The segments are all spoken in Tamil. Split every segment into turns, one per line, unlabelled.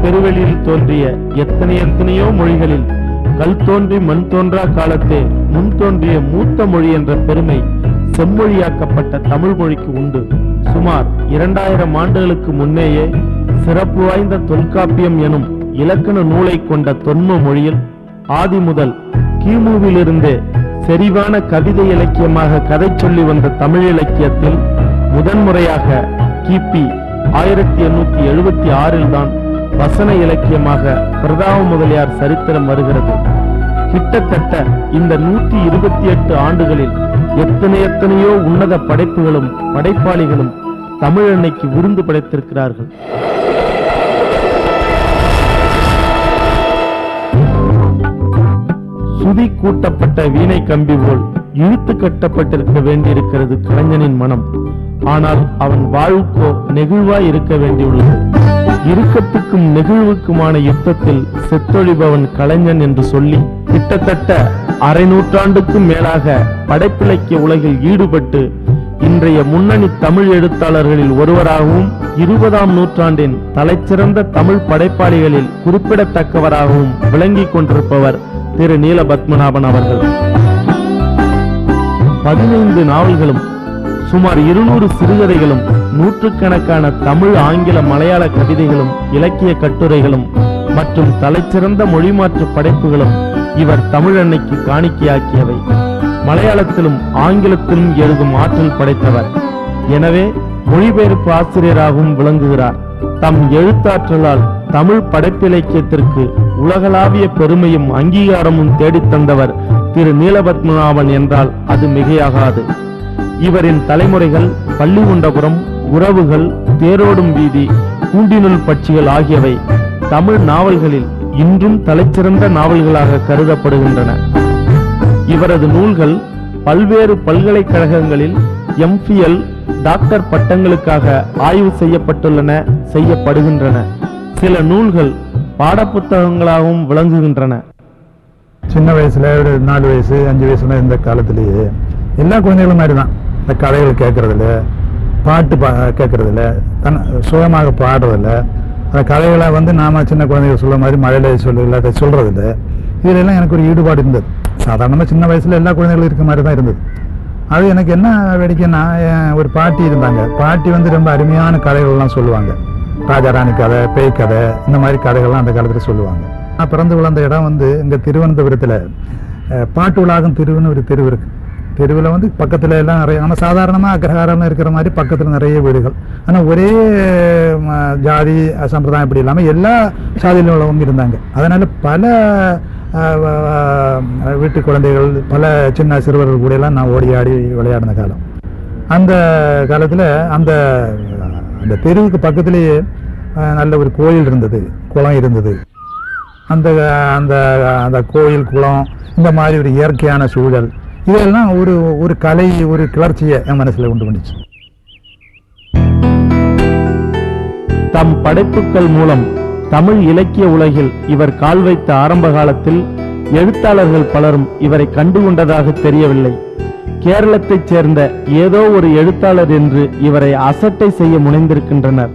பெருவெளியில் தோன்றிய எத்தனையோ மொழிகளில் கல் தோன்றி மண் தோன்றா காலத்தே முன் தோன்றிய மூத்த மொழி என்ற பெருமை செம்மொழியாக்கப்பட்ட தமிழ் மொழிக்கு உண்டு. சுமார் 2000 ஆண்டுகளுக்கு முன்னேயே சிறப்பு வாய்ந்த தொல்காப்பியம் எனும் இலக்கண நூலை கொண்ட தொன்ம மொழியில் ஆதி முதல் கிமுவிலிருந்தே செறிவான கவிதை இலக்கியமாக கதை சொல்லி வந்த தமிழ் இலக்கியத்தில் முதன்முறையாக கிபி 1876 தான் வசன இலக்கியமாக பிரதாப முதலியார் சரித்திரம் வருகிறது. கிட்டத்தட்ட இந்த 128 ஆண்டுகளில் எத்தனையோ உன்னத படைப்புகளும் படைப்பாளிகளும் தமிழன்னைக்கு விருந்து படைத்திருக்கிறார்கள். சுதி கூட்டப்பட்ட வீணை கம்பி போல் இழுத்து கட்டப்பட்டிருக்க வேண்டியிருக்கிறது கலைஞனின் மனம். ஆனால் அவன் வாழ்வுக்கோ நெகிழ்வாய் இருக்க வேண்டியுள்ளது. இறுக்கத்துக்கும் நெகிழ்வுக்குமான யுத்தத்தில் செத்தொழிபவன் கலைஞன் என்று சொல்லி கிட்டத்தட்ட அரை நூற்றாண்டுக்கும் மேலாக படைப்பிலக்கிய உலகில் ஈடுபட்டு இன்றைய முன்னணி தமிழ் எழுத்தாளர்களில் ஒருவராகவும் 20ஆம் நூற்றாண்டின் தலைச்சிறந்த தமிழ் படைப்பாளிகளில் குறிப்பிடத்தக்கவராகவும் விளங்கிக் கொண்டிருப்பவர் திரு நீலபத்மநாபன் அவர்கள். 15 நாவல்களும் சுமார் 200 சிறுகதைகளும் நூற்றுக்கணக்கான தமிழ் ஆங்கில மலையாள கவிதைகளும் இலக்கிய கட்டுரைகளும் மற்றும் தலைச்சிறந்த மொழிமாற்று படைப்புகளும் இவர் தமிழன்னைக்கு காணிக்கையாக்கியவை. மலையாளத்திலும் ஆங்கிலத்திலும் எழுதும் ஆற்றல் படைத்தவர். எனவே மொழிபெயர்ப்பு ஆசிரியராகவும் விளங்குகிறார். தம் எழுத்தாற்றலால் தமிழ் படைப்பிலக்கியத்திற்கு உலகளாவிய பெருமையும் அங்கீகாரமும் தேடித்தந்தவர் திரு நீலபத்மநாபன் என்றால் அது மிகையாகாது. இவரின் தலைமுறைகள் பள்ளிகுண்டபுரம், உறவுகள், தேரோடும் வீதி, கூண்டினுள் பட்சிகள் ஆகியவை தமிழ் நாவல்களில் இன்றும் தலைச்சிறந்த நாவல்களாக கருதப்படுகின்றன. இவரது நூல்கள் பல்வேறு பல்கலைக்கழகங்களில் எம்பிஎல், டாக்டர் பட்டங்களுக்காக ஆய்வு செய்யப்படுகின்றன. சில நூல்கள் பாடப்புத்தகங்களாகவும் விளங்குகின்றன.
சின்ன வயசுல ஒரு 4 வயசு 5 வயசுல இந்த காலத்திலேயே எல்லா குழந்தைகளும் மாதிரி தான். இந்த கதைகள் கேட்கறதில்ல, பாட்டு கேட்கறதில்ல, சுயமாக பாடுறதில்ல. அந்த கதைகளை நாம சின்ன குழந்தைகள் சொல்ற மாதிரி மழையில அதை சொல்றதில்லை. இதுல எனக்கு ஒரு ஈடுபாடு இருந்தது. சாதாரணமாக சின்ன வயசுல எல்லா குழந்தைகளும் இருக்க மாதிரி தான் இருந்தது. அது எனக்கு என்ன வேடிக்கைன்னா, ஒரு பாட்டி இருந்தாங்க. பாட்டி ரொம்ப அருமையான கதைகள்லாம் சொல்லுவாங்க. ராஜாராணி கதை, பேய் கதை, இந்த மாதிரி கதைகள்லாம் அந்த காலத்தில் சொல்லுவாங்க. நான் பிறந்து வளர்ந்த இடம் இங்கே திருவனந்தபுரத்தில் பாட்டு உலகம் தெருவுன்னு ஒரு தெருவு இருக்கு. தெருவில் பக்கத்தில் எல்லாம் நிறைய, ஆனால் சாதாரணமாக அக்ரஹாரம் இருக்கிற மாதிரி பக்கத்தில் நிறைய வீடுகள். ஆனால் ஒரே ஜாதி சம்பிரதாயம் இப்படி இல்லாமல் எல்லா சாதியிலும் உள்ளவங்க இருந்தாங்க. அதனால பல வீட்டு குழந்தைகள், பல சின்ன சிறுவர்கள் கூட எல்லாம் நான் ஓடி ஆடி விளையாடின காலம். அந்த காலத்தில் அந்த அந்த தெருவுக்கு பக்கத்திலேயே நல்ல ஒரு கோயில் இருந்தது, குளம் இருந்தது. அந்த அந்த அந்த கோயில், குளம், இந்த மாதிரி ஒரு இயற்கையான சூழல், இதெல்லாம் ஒரு கலை, ஒரு கிளர்ச்சியை என் மனசுல உண்டு பண்ணிச்சு.
தம் படைப்புகள் மூலம் தமிழ் இலக்கிய உலகில் இவர் கால் வைத்த ஆரம்ப காலத்தில் எழுத்தாளர்கள் பலரும் இவரை கண்டுகொண்டதாக தெரியவில்லை. கேரளத்தைச் சேர்ந்த ஏதோ ஒரு எழுத்தாளர் என்று இவரை அசட்டை செய்ய முனைந்திருக்கின்றனர்.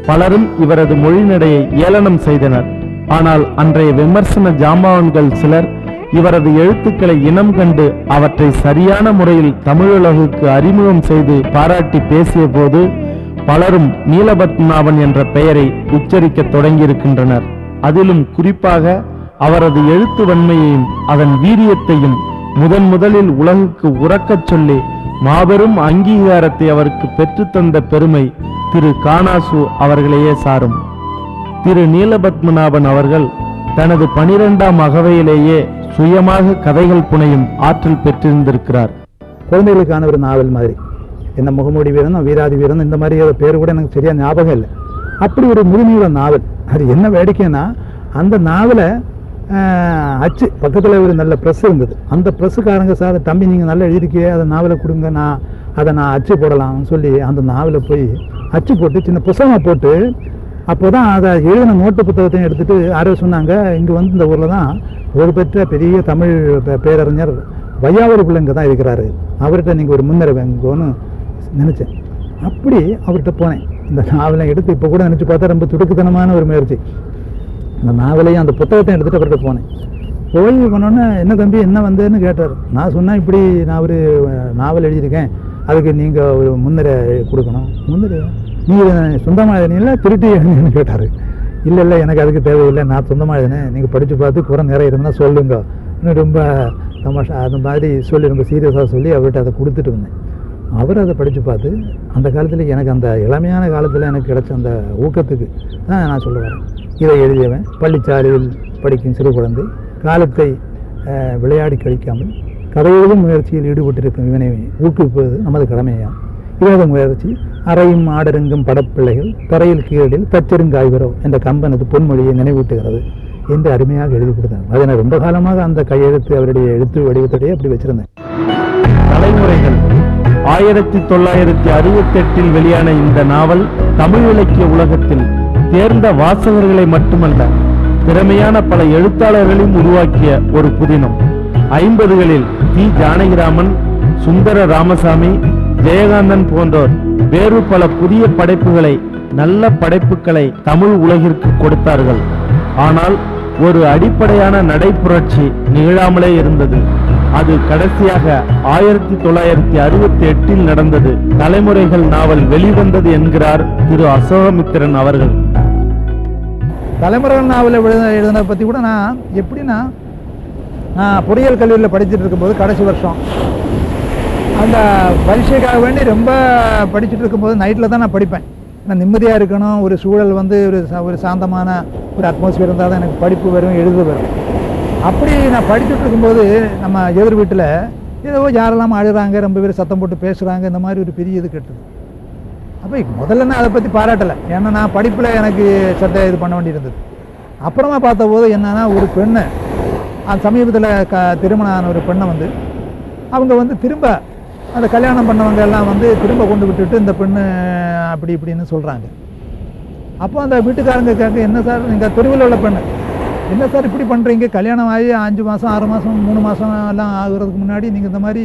பலரும் இவரது மொழிநடையை ஏளனம் செய்தனர். ஆனால் அன்றைய விமர்சன ஜாம்பவான்கள் சிலர் இவரது எழுத்துக்களை இனம் கண்டு அவற்றை சரியான முறையில் தமிழுலகுக்கு அறிமுகம் செய்து பாராட்டி பேசிய போது பலரும் நீலபத்மநாபன் என்ற பெயரை உச்சரிக்க தொடங்கியிருக்கின்றனர். அதிலும் குறிப்பாக அவரது எழுத்து வன்மையையும் அதன் வீரியத்தையும் முதலில் உலகுக்கு உறக்கச் சொல்லி மாபெரும் அங்கீகாரத்தை அவருக்கு பெற்றுத்தந்த பெருமை திரு கானாசு அவர்களையே சாரும். திரு நீலபத்மநாபன் அவர்கள் தனது 12ஆம் அகவையிலேயே சுயமாக கதைகள் புனையும் ஆற்றல் பெற்றிருந்திருக்கிறார்.
குழந்தைகளுக்கான ஒரு நாவல் மாதிரி, என்ன முகமூடி வீரன், வீராதி வீரன், இந்த மாதிரி பேர் கூட எனக்கு சரியா ஞாபகம் இல்லை. அப்படி ஒரு முழுமையுள்ள நாவல். அது என்ன வேடிக்கைன்னா, அந்த நாவலை அச்சு பக்கத்தில் ஒரு நல்ல ப்ரெஸ் இருந்தது. அந்த ப்ரெஸ்ஸுக்காரங்க, சார் தம்பி நீங்கள் நல்லா எழுதிருக்கே, அதை நாவலை கொடுங்க, நான் அச்சு போடலாம்னு சொல்லி அந்த நாவலை போய் அச்சு போட்டு சின்ன புத்தகமாக போட்டு, அப்போ தான் அதை எழுதின நோட்டு புத்தகத்தையும் எடுத்துகிட்டு யாரோ சொன்னாங்க, இங்கே இந்த ஊரில் தான் ஒரு பெற்ற பெரிய தமிழ் பேரறிஞர் வையாவூர் பிள்ளைங்க தான் இருக்கிறாரு, அவர்கிட்ட நீங்கள் ஒரு முன்னேற வேங்கன்னு நினச்சேன். அப்படி அவர்கிட்ட போனேன். இந்த நாவலை எடுத்து இப்போ கூட நினச்சி பார்த்தா ரொம்ப துடுக்குத்தனமான ஒரு முயற்சி. அந்த நாவலையும் அந்த புத்தகத்தையும் எடுத்துகிட்டு அவர்கிட்ட போனேன். போய் போனோன்னே என்ன தம்பி என்ன வந்தேன்னு கேட்டார். நான் சொன்னேன் இப்படி நான் ஒரு நாவல் எழுதியிருக்கேன், அதுக்கு நீங்கள் ஒரு முன்னுரை கொடுக்கணும். முன்னுரை நீங்கள் சொந்தமாக எழுதினீங்களா திருட்டி எழுதினு கேட்டார். இல்லை இல்லை எனக்கு அதுக்கு தேவையில்லை, நான் சொந்தமாக எழுதினேன், நீங்கள் படித்து பார்த்து குறை நிறைய இருந்தால் சொல்லுங்க. இன்னும் ரொம்ப தமாஷா அந்த மாதிரி சொல்லி ரொம்ப சீரியஸாக சொல்லி அவர்கிட்ட அதை கொடுத்துட்டு வந்தேன். அவர் அதை படித்து பார்த்து அந்த காலத்தில் எனக்கு அந்த இளமையான காலத்தில் எனக்கு கிடைச்ச அந்த ஊக்கத்துக்கு தான் நான் சொல்ல வரேன். இதை எழுதியவன் பள்ளிச்சாலையில் படிக்கும் சிறு குழந்தை காலத்தை விளையாடி கழிக்காமல் கதையெழுதும் முயற்சியில் ஈடுபட்டிருக்கும் இவனை ஊக்குவிப்பது நமது கடமையா. இவரது முயற்சி அறையும் ஆடருங்கும் படப்பிள்ளைகள் தரையில் கீழடில் தச்செருங்காய்வரோ என்ற கம்பனது பொன்மொழியை நினைவூட்டுகிறது என்று அருமையாக எழுதி கொடுத்தாங்க. அதை நான் ரொம்ப காலமாக அந்த கையெழுத்து அவருடைய எழுத்து வடிவத்தோடையே அப்படி வச்சிருந்தேன்.
தலைமுறைகள் 1968 வெளியான இந்த நாவல் தமிழ் இலக்கிய உலகத்தில் தேர்ந்த வாசகர்களை மட்டுமல்ல, திறமையான பல எழுத்தாளர்களையும் உருவாக்கிய ஒரு புதினம். 50களில் தி. ஜானகிராமன், சுந்தர ராமசாமி, ஜெயகாந்தன் போன்றோர் வேறு பல புதிய படைப்புகளை, நல்ல படைப்புகளை தமிழ் உலகிற்கு கொடுத்தார்கள். ஆனால் ஒரு அடிப்படையான நடைப்புரட்சி நிகழாமலே இருந்தது. அது கடைசியாக 1968 நடந்தது. தலைமுறைகள் நாவல் வெளிவந்தது என்கிறார் திரு அசோகமித்திரன் அவர்கள்.
தலைமுறைகள் நாவலை எழுதினதை பற்றி கூட நான் எப்படின்னா, நான் பொறியியல் கல்லூரியில் படிச்சுட்டு இருக்கும்போது கடைசி வருஷம் அந்த பரீட்சைக்காக வேண்டி ரொம்ப படிச்சுட்டு இருக்கும்போது நைட்டில் தான் நான் படிப்பேன். நான் நிம்மதியாக இருக்கணும், ஒரு சூழல் வந்து ஒரு சாந்தமான ஒரு அட்மாஸ்பியர் இருந்தால் தான் எனக்கு படிப்பு வரும், எழுத வரும். அப்படி நான் படிச்சுட்டு இருக்கும்போது நம்ம எதிர் வீட்டில் ஏதோ யாரெல்லாம் அழுகிறாங்க, ரொம்ப பேர் சத்தம் போட்டு பேசுகிறாங்க, இந்த மாதிரி ஒரு பெரிய இது கெட்டுது. அப்போ முதல்ல நான் அதை பற்றி பாராட்டலை, ஏன்னா நான் படிப்பில் எனக்கு சட்டை இது பண்ண வேண்டியிருந்தது. அப்புறமா பார்த்தபோது என்னன்னா, ஒரு பெண்ணை அந்த சமீபத்தில் திருமணம் ஆன ஒரு பெண்ணை வந்து அவங்க வந்து திரும்ப அந்த கல்யாணம் பண்ணவங்க எல்லாம் வந்து திரும்ப கொண்டு விட்டுட்டு இந்த பெண்ணு அப்படி இப்படின்னு சொல்கிறாங்க. அப்போ அந்த வீட்டுக்காரங்க கேட்க, என்ன சார் நீங்கள் தெருவில் உள்ள பெண்ணு, என்ன சார் இப்படி பண்ணுறீங்க, கல்யாணம் ஆகி 5 மாதம் 6 மாதம் 3 மாதம் எல்லாம் ஆகுறதுக்கு முன்னாடி நீங்கள் இந்த மாதிரி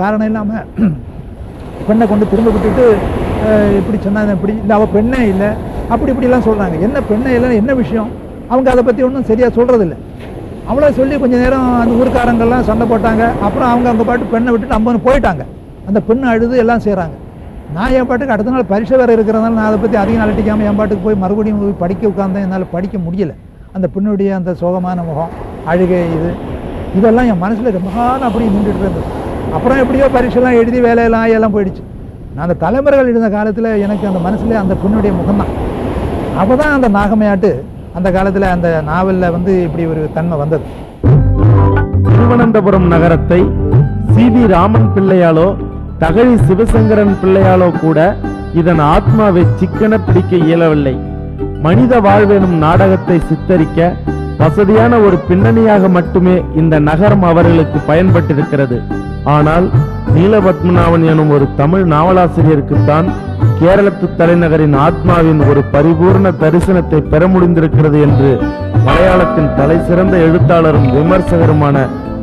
காரணம் இல்லாமல் பெண்ணை கொண்டு திரும்ப விட்டுட்டு இப்படி சொன்னாங்க, இப்படி இல்லை அவள் பெண்ணே இல்லை அப்படி இப்படிலாம் சொல்கிறாங்க. என்ன பெண்ணே இல்லை, என்ன விஷயம், அவங்க அதை பற்றி ஒன்றும் சரியாக சொல்கிறதில்ல. அவ்வளோ சொல்லி கொஞ்சம் நேரம் அந்த ஊருக்காரங்கள்லாம் சண்டை போட்டாங்க. அப்புறம் அவங்க பாட்டு பெண்ணை விட்டுட்டு 50 போயிட்டாங்க. அந்த பெண்ணு அழுது எல்லாம் செய்கிறாங்க. நான் என் பாட்டுக்கு அடுத்த நாள் பரீட்சை வேறு இருக்கிறதுனால நான் அதை பற்றி அதிகம் அலட்டிக்காமல் என் பாட்டுக்கு போய் மறுபடியும் போய் படிக்க உட்கார்ந்தேன். என்னால் படிக்க முடியலை. அந்த பெண்ணுடைய அந்த சோகமான முகம், அழுகை, இதெல்லாம் என் மனசில் ரொம்ப காலம் அப்படி நின்றுட்டு இருந்தது. அப்புறம் எப்படியோ பரீட்சைலாம் எழுதி வேலையெல்லாம் எல்லாம் போயிடுச்சு. நான் அந்த தலைமுறைகள் இருந்த காலத்தில் எனக்கு அந்த மனசில் அந்த பெண்ணுடைய முகம்தான். அப்போ தான் அந்த நாகமையாட்டு அந்த காலத்தில் அந்த நாவலில் வந்து இப்படி ஒரு தன்மை வந்தது.
திருவனந்தபுரம் நகரத்தை சி.வி. ராமன் பிள்ளையாலோ தகழி சிவசங்கரன் பிள்ளையாலோ கூட இதன் ஆத்மாவை சிக்கன பிடிக்க இயலவில்லை. மனித வாழ்வெனும் நாடகத்தை சித்தரிக்க வசதியான ஒரு பின்னணியாக மட்டுமே இந்த நகரம் அவர்களுக்கு பயன்பட்டிருக்கிறது. ஆனால் நீலபத்மநாபன் எனும் ஒரு தமிழ் நாவலாசிரியருக்குத்தான் கேரளத்து தலைநகரின் ஆத்மாவின் ஒரு பரிபூர்ண தரிசனத்தை பெற முடிந்திருக்கிறது என்று மலையாளத்தின் தலை சிறந்த எழுத்தாளரும் விமர்சகருமான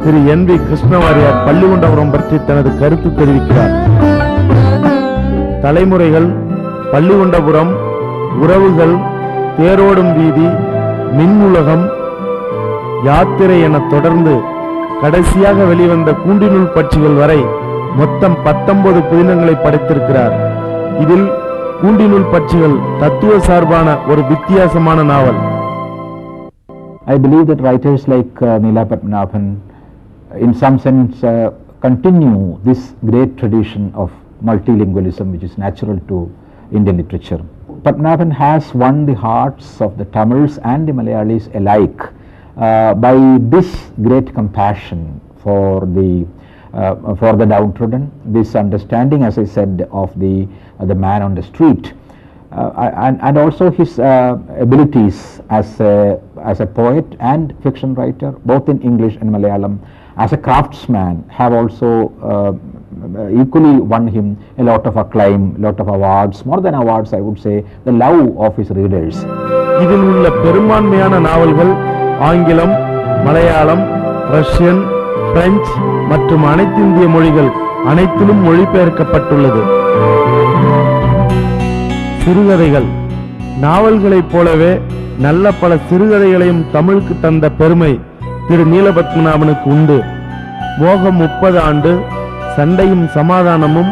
திரு N.V. கிருஷ்ணவாரியார் பள்ளிகொண்டபுரம் பற்றி தனது கருத்து தெரிவிக்கிறார். தலைமுறைகள், பள்ளிகொண்டபுரம், உறவுகள், தேரோடும் வீதி, மின் உலகம், யாத்திரை என தொடர்ந்து கடைசியாக வெளிவந்த கூண்டினுள் பட்சிகள் வரை மொத்தம் 19 புதினங்களை படைத்திருக்கிறார். இதில் கூண்டினுள் பட்சிகள் தத்துவ சார்பான ஒரு வித்தியாசமான நாவல்.
I believe that writers like Neela Padmanabhan in some sense continue this great tradition of multilingualism which is natural to Indian literature. Padmanabhan has won the hearts of the Tamils and the Malayalis alike by this great compassion for the downtrodden, this understanding, as I said, of the man on the street, and also his abilities as a poet and fiction writer, both in English and Malayalam, as a craftsman, have also equally won him a lot of acclaim, a lot of awards, more than awards I would say, the love of his readers.
இதில் உள்ள பெரும்பான்மையான நாவல்கள் ஆங்கிலம், மலையாளம், ரஷ்யன், பிரெஞ்சு மற்றும் அனைத்திந்திய மொழிகள் அனைத்திலும் மொழிபெயர்க்கப்பட்டுள்ளது. சிறுகதைகள் நாவல்களைப் போலவே நல்ல பல சிறுகதைகளையும் தமிழுக்கு தந்த பெருமை திரு நீலபத்மநாபனுக்கு உண்டு. மோகம் 30 ஆண்டு, சண்டையும் சமாதானமும்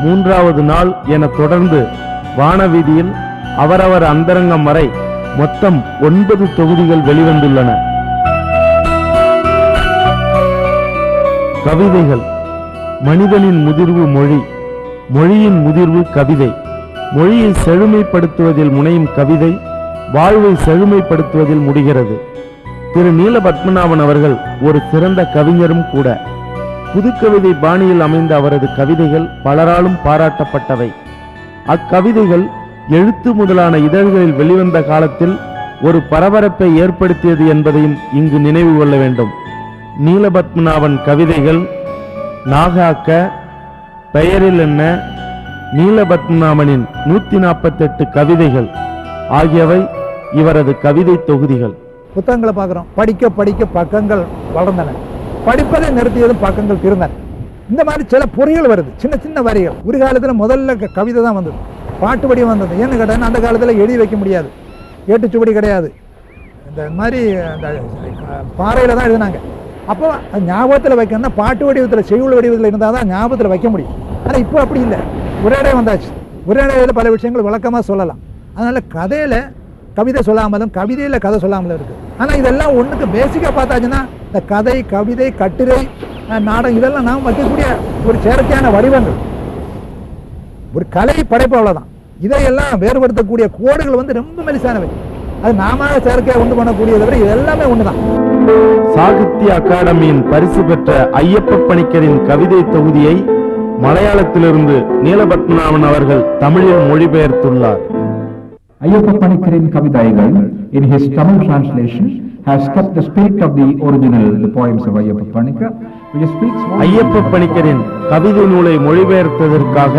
3வது நாள் என தொடர்ந்து வானவீதியில் அவரவர் அந்தரங்கம் வரை மொத்தம் 9 தொகுதிகள் வெளிவந்துள்ளன. கவிதைகள். மனிதனின் முதிர்வு மொழி, மொழியின் முதிர்வு கவிதை. மொழியை செழுமைப்படுத்துவதில் முனையும் கவிதை வாழ்வை செழுமைப்படுத்துவதில் முடிகிறது. திரு நீலபத்மநாபன் அவர்கள் ஒரு சிறந்த கவிஞரும் கூட. புதுக்கவிதை பாணியில் அமைந்த அவரது கவிதைகள் பலராலும் பாராட்டப்பட்டவை. அக்கவிதைகள் எழுத்து முதலான இதழ்களில் வெளிவந்த காலத்தில் ஒரு பரபரப்பை ஏற்படுத்தியது என்பதையும் இங்கு நினைவு கொள்ள வேண்டும். நீலபத்மநாபன் கவிதைகள் நாகாக்க, பெயரில் என்ன, நீலபத்மநாபனின் 148 கவிதைகள் ஆகியவை இவரது கவிதை தொகுதிகள்.
புத்தகங்களை பார்க்குறோம், படிக்க படிக்க பக்கங்கள் வளர்ந்தன, படிப்பதை நிறுத்தியதும் பக்கங்கள் திருந்தன. இந்த மாதிரி சில பொறிகள் வருது, சின்ன சின்ன வரிகள். ஒரு காலத்தில் முதல்ல கவிதை தான் வந்தது, பாட்டு வடிவம் வந்தது. ஏன்னு கேட்டால் அந்த காலத்தில் எழுதி வைக்க முடியாது, ஏட்டுச்சுவடி கிடையாது. இந்த மாதிரி அந்த பாறையில் தான் எழுதினாங்க. அப்போ ஞாபகத்தில் வைக்கணும்னா பாட்டு வடிவத்தில், செய்யுள் வடிவத்தில் இருந்தால் தான் ஞாபகத்தில் வைக்க முடியும். ஆனால் இப்போ அப்படி இல்லை, ஒரே வந்தாச்சு. ஒரே பல விஷயங்கள் விளக்கமாக சொல்லலாம். அதனால் கதையில் கவிதை சொல்லாமலும் கவிதையில் கதை சொல்லாமலும் இருக்குது. ஆனால் இதெல்லாம் ஒன்றுக்கு பேசிக்காக பார்த்தாச்சுன்னா இந்த கதை, கவிதை, கட்டுரை, நாடகம் இதெல்லாம் நாம் வைக்கக்கூடிய ஒரு செயற்கையான வடிவங்கள், ஒரு கலை படைப்பு, அவ்வளோதான். இதையெல்லாம் வேறுபடுத்தக்கூடிய கோடுகள் வந்து ரொம்ப மெலிசானவை. அது நாம செயற்கையாக உண்டு பண்ணக்கூடியதை விட இது எல்லாமே ஒன்று தான்.
சாகித்ய அகாடமியின் பரிசு பெற்ற ஐயப்ப பணிக்கரின் கவிதை தொகுதியை மலையாளத்திலிருந்து நீலபத்மநாபன் அவர்கள் தமிழில் மொழிபெயர்த்துள்ளார்.
Ayyappa Panikkarin Kavithaigal, in his Tamil translation, has kept the spirit of the original, the poems of Ayyappa Panikar, which speaks...
Ayyappa பணிக்கரின் கவிதை நூலை மொழிபெயர்த்ததற்காக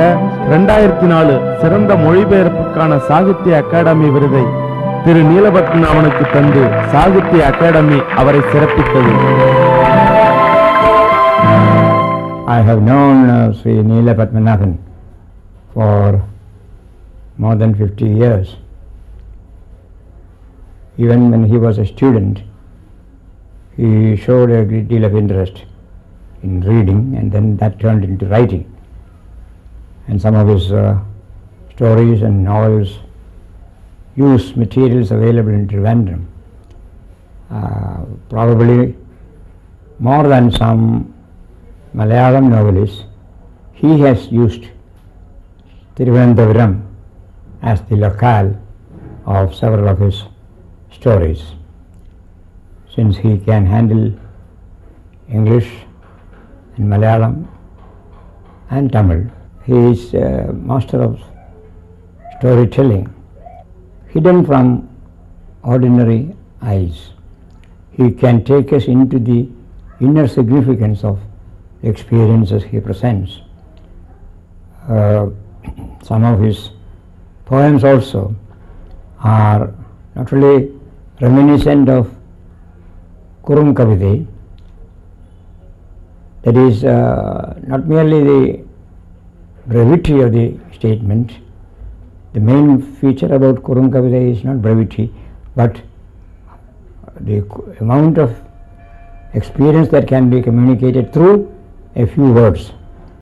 2004 சிறந்த மொழிபெயர்ப்புக்கான சாகித்ய அகாடமி விருதை திரு நீலபத்மநாபனுக்கு தந்து சாகித்ய அகாடமி அவரை சிறப்பித்தது.
I have known Sri Neela Padmanabhan for more than 50 years. Even when he was a student, he showed a great deal of interest in reading, and then that turned into writing. And some of his stories and novels use materials available in Trivandrum. Probably more than some Malayalam novelists, he has used Thiruvananthapuram as the locale of several of his stories. Since he can handle English and Malayalam and Tamil, he is a master of storytelling, hidden from ordinary eyes. He can take us into the inner significance of experiences he presents. Some of his poems also are not only reminiscent of Kurunkavidai, that is not merely the brevity of the statement. The main feature about Kurunkavidai is not brevity, but the amount of experience that can be communicated through a few words.